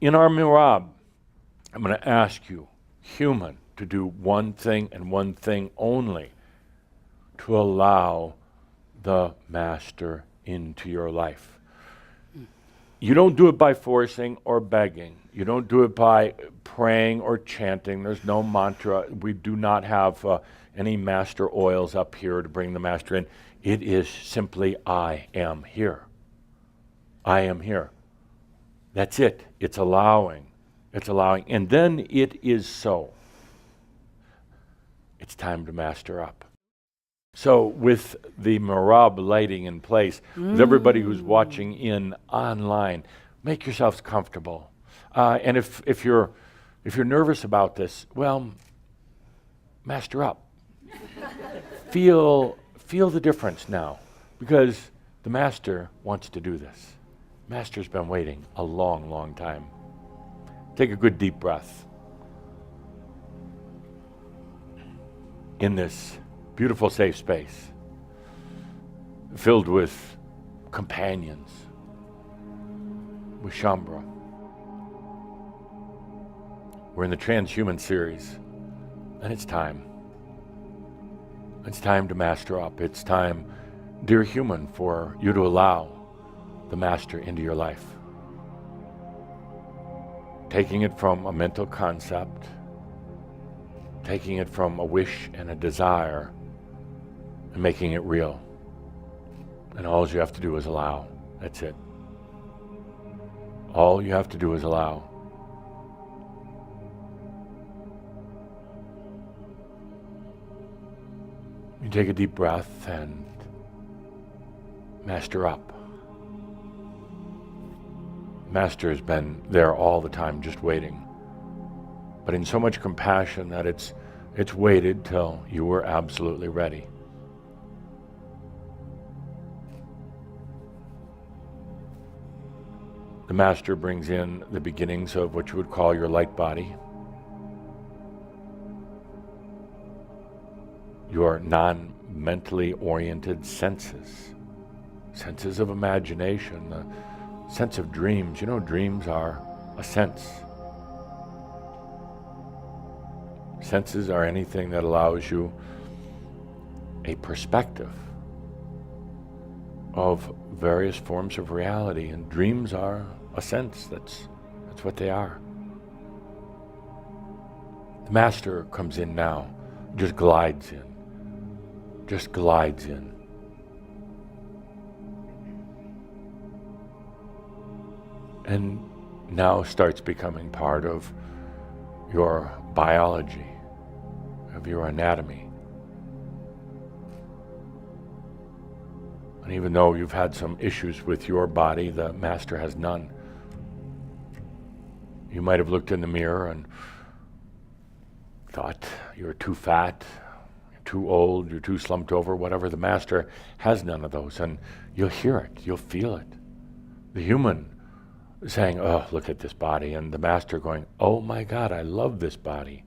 in our merabh, I'm going to ask you, human, to do one thing and one thing only, to allow the Master into your life. You don't do it by forcing or begging. You don't do it by praying or chanting. There's no mantra. We do not have any master oils up here to bring the Master in. It is simply, I am here. I am here. That's it. It's allowing. It's allowing. And then it is so. It's time to master up. So with the merabh lighting in place, with everybody who's watching in online, make yourselves comfortable. And if you're nervous about this, well, master up. Feel the difference now, because the Master wants to do this. Master's been waiting a long, long time. Take a good deep breath. In this beautiful safe space, filled with companions, with Shambhala. We're in the Transhuman Series, and it's time. It's time to master up. It's time, dear human, for you to allow the Master into your life. Taking it from a mental concept, taking it from a wish and a desire, and making it real. And all you have to do is allow. That's it. All you have to do is allow. You take a deep breath and master up. Master has been there all the time, just waiting. But in so much compassion that it's waited till you were absolutely ready. The Master brings in the beginnings of what you would call your light body, your non-mentally oriented senses, senses of imagination, the sense of dreams. You know, dreams are a sense. Senses are anything that allows you a perspective of various forms of reality, and dreams are a sense. That's what they are. The Master comes in now, just glides in. Just glides in. And now starts becoming part of your biology, of your anatomy. And even though you've had some issues with your body, the Master has none. You might have looked in the mirror and thought you were too fat, too old, you're too slumped over, whatever. The Master has none of those, and you'll hear it, you'll feel it. The human saying, oh, look at this body, and the Master going, oh my God, I love this body.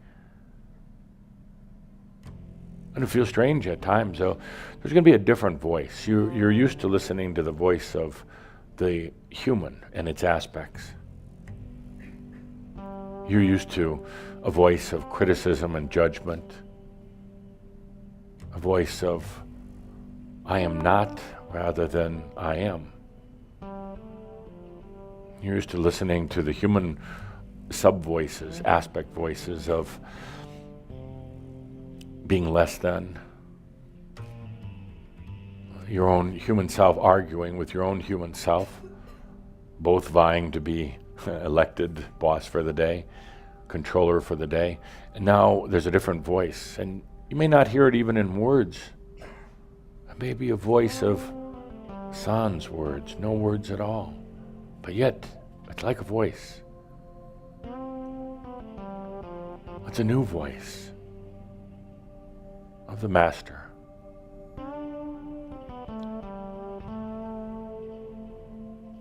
And it feels strange at times, so there's going to be a different voice. You're used to listening to the voice of the human and its aspects. You're used to a voice of criticism and judgment, a voice of I am not rather than I am. You're used to listening to the human sub-voices, aspect voices of being less than, your own human self arguing with your own human self, both vying to be elected boss for the day, controller for the day. And now there's a different voice, and you may not hear it even in words. It may be a voice of sans words, no words at all. But yet, it's like a voice. It's a new voice of the Master.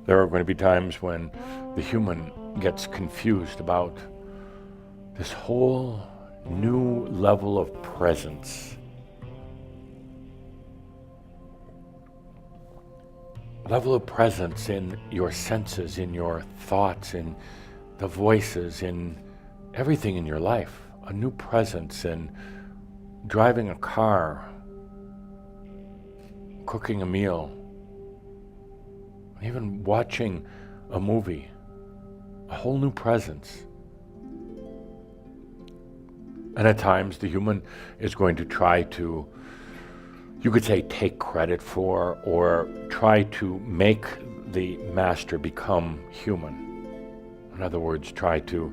There are going to be times when the human gets confused about this whole new level of presence. Level of presence in your senses, in your thoughts, in the voices in everything in your life, a new presence in driving a car, cooking a meal, even watching a movie, a whole new presence. And at times the human is going to try to, you could say, take credit for or try to make the master become human. In other words, try to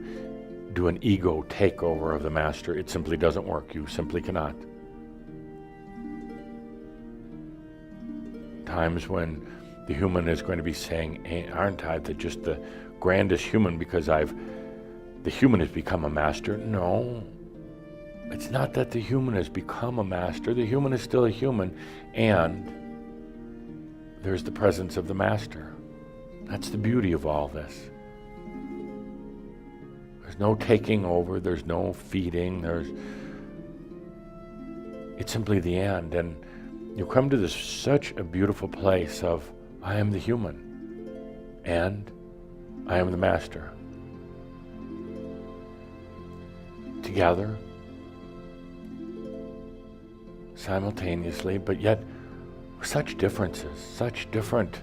do an ego takeover of the master. It simply doesn't work. You simply cannot. Times when the human is going to be saying, aren't I just the grandest human because the human has become a master? No, it's not that the human has become a master. The human is still a human, and there's the presence of the master. That's the beauty of all this. There's no taking over, there's no feeding, it's simply the end. And you come to this such a beautiful place of, I am the human, and I am the master. Together, simultaneously, but yet such differences, such different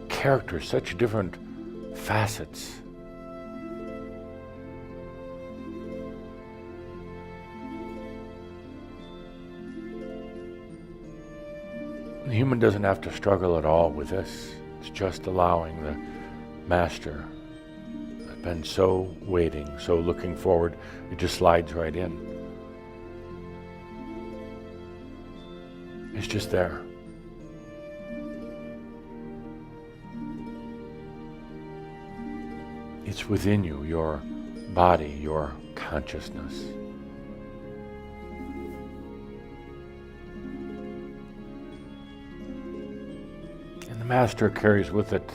characters, such different facets. The human doesn't have to struggle at all with this. It's just allowing the master. I've been so waiting, so looking forward. It just slides right in. It's just there. It's within you, your body, your consciousness. The master carries with it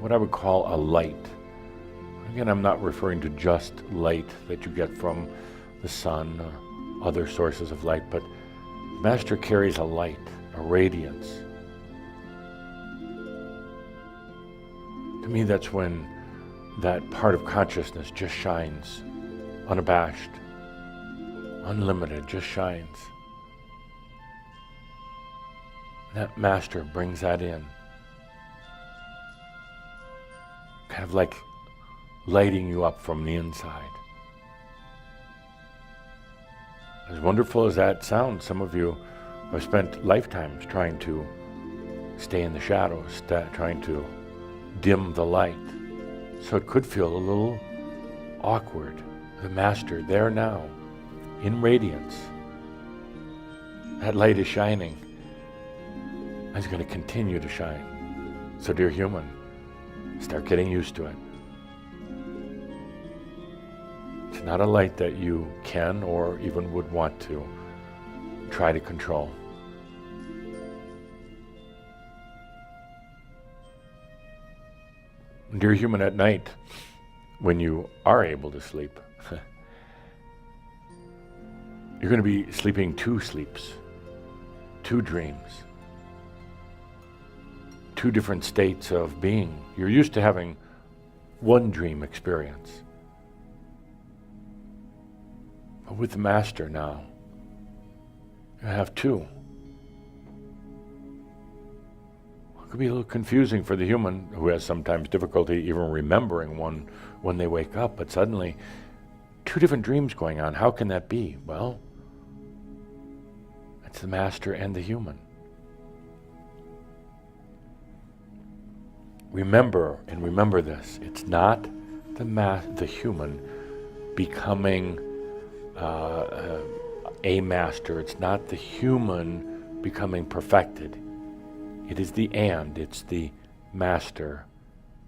what I would call a light. Again, I'm not referring to just light that you get from the sun or other sources of light, but the master carries a light, a radiance. To me, that's when that part of consciousness just shines, unabashed, unlimited, just shines. That master brings that in. Kind of like lighting you up from the inside. As wonderful as that sounds, some of you have spent lifetimes trying to stay in the shadows, trying to dim the light. So it could feel a little awkward. The master there now, in radiance. That light is shining. And it's going to continue to shine. So dear human, start getting used to it. It's not a light that you can or even would want to try to control. Dear human, at night, when you are able to sleep, you're going to be sleeping two sleeps, two dreams. Two different states of being. You're used to having one dream experience. But with the master now, you have two. It could be a little confusing for the human who has sometimes difficulty even remembering one when they wake up, but suddenly two different dreams going on. How can that be? Well, it's the master and the human. Remember this. It's not the human becoming a master. It's not the human becoming perfected. It is it's the master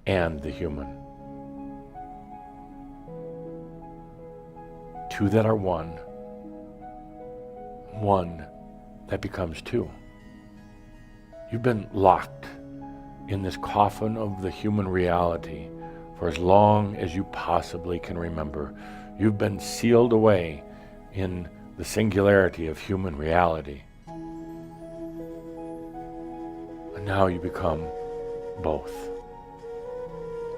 and the human. Two that are one that becomes two. You've been locked in this coffin of the human reality for as long as you possibly can remember. You've been sealed away in the singularity of human reality. And now you become both,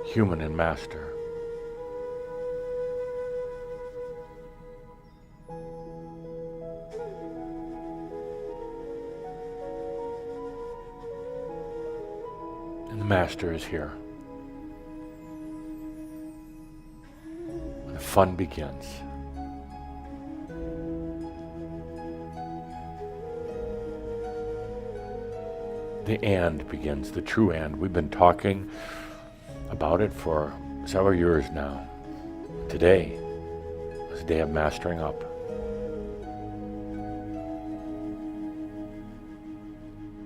human and master. And the Master is here. And the fun begins. The and begins, the true and. We've been talking about it for several years now. Today is a day of mastering up.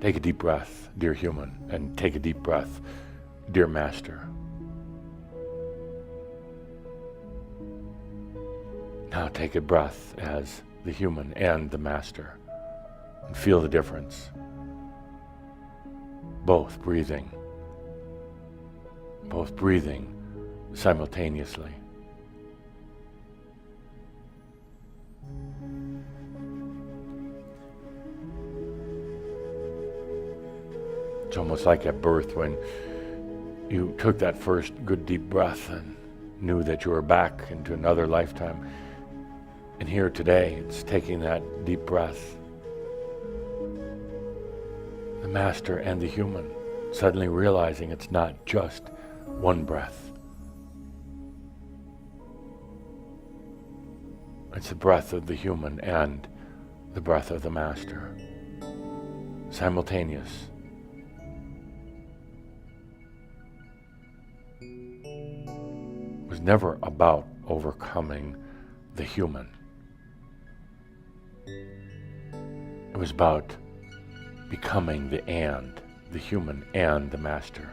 Take a deep breath, dear human, and take a deep breath, dear Master. Now take a breath as the human and the Master, and feel the difference. Both breathing simultaneously. It's almost like at birth when you took that first good deep breath and knew that you were back into another lifetime. And here today, it's taking that deep breath. The Master and the human, suddenly realizing it's not just one breath. It's the breath of the human and the breath of the Master. Simultaneous. It was never about overcoming the human. It was about becoming the and, the human and the Master.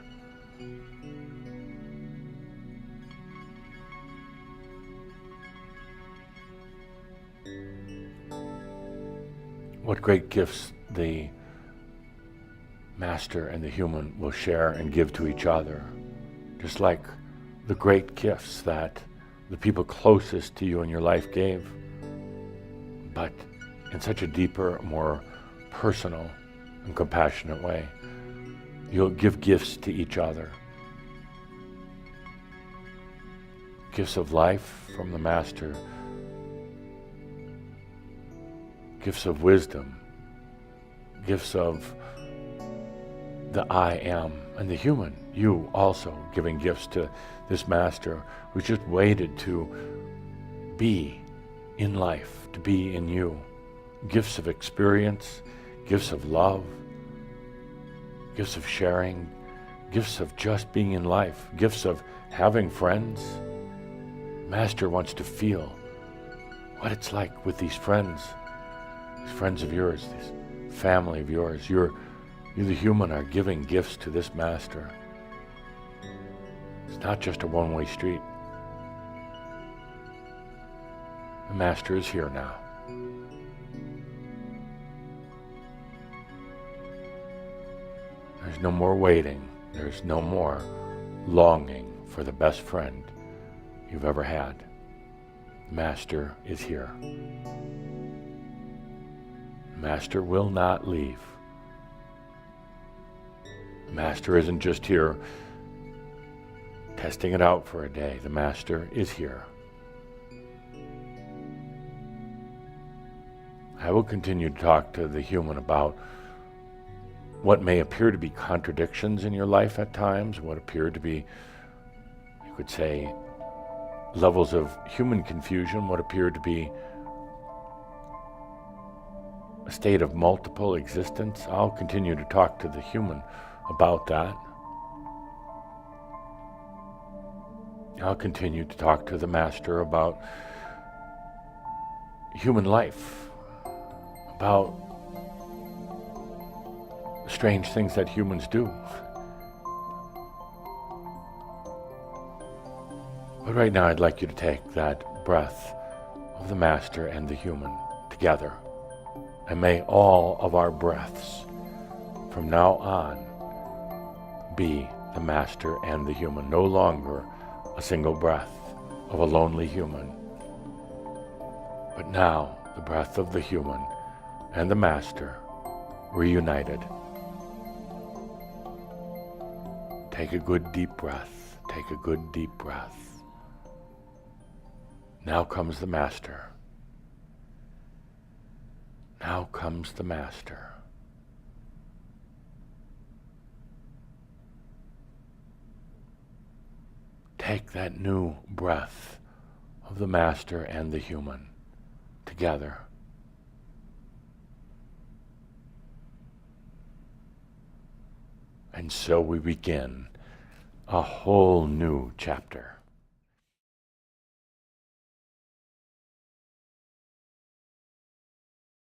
What great gifts the Master and the human will share and give to each other, just like the great gifts that the people closest to you in your life gave, but in such a deeper, more personal and compassionate way. You'll give gifts to each other. Gifts of life from the Master. Gifts of wisdom. Gifts of the I am. And the human, you also giving gifts to this Master who's just waited to be in life, to be in you. Gifts of experience, gifts of love, gifts of sharing, gifts of just being in life, gifts of having friends. Master wants to feel what it's like with these friends of yours, this family of yours. You the human are giving gifts to this Master. It's not just a one-way street. The Master is here now. There's no more waiting. There's no more longing for the best friend you've ever had. The Master is here. The Master will not leave. The Master isn't just here testing it out for a day. The Master is here. I will continue to talk to the human about what may appear to be contradictions in your life at times, what appear to be, you could say, levels of human confusion, what appear to be a state of multiple existence. I'll continue to talk to the human about that. I'll continue to talk to the Master about human life, about strange things that humans do. But right now I'd like you to take that breath of the Master and the human together. And may all of our breaths from now on be the Master and the human, no longer a single breath of a lonely human, but now the breath of the human and the Master reunited. Take a good deep breath. Take a good deep breath. Now comes the Master. Now comes the Master. take that new breath of the Master and the human together. And so we begin a whole new chapter.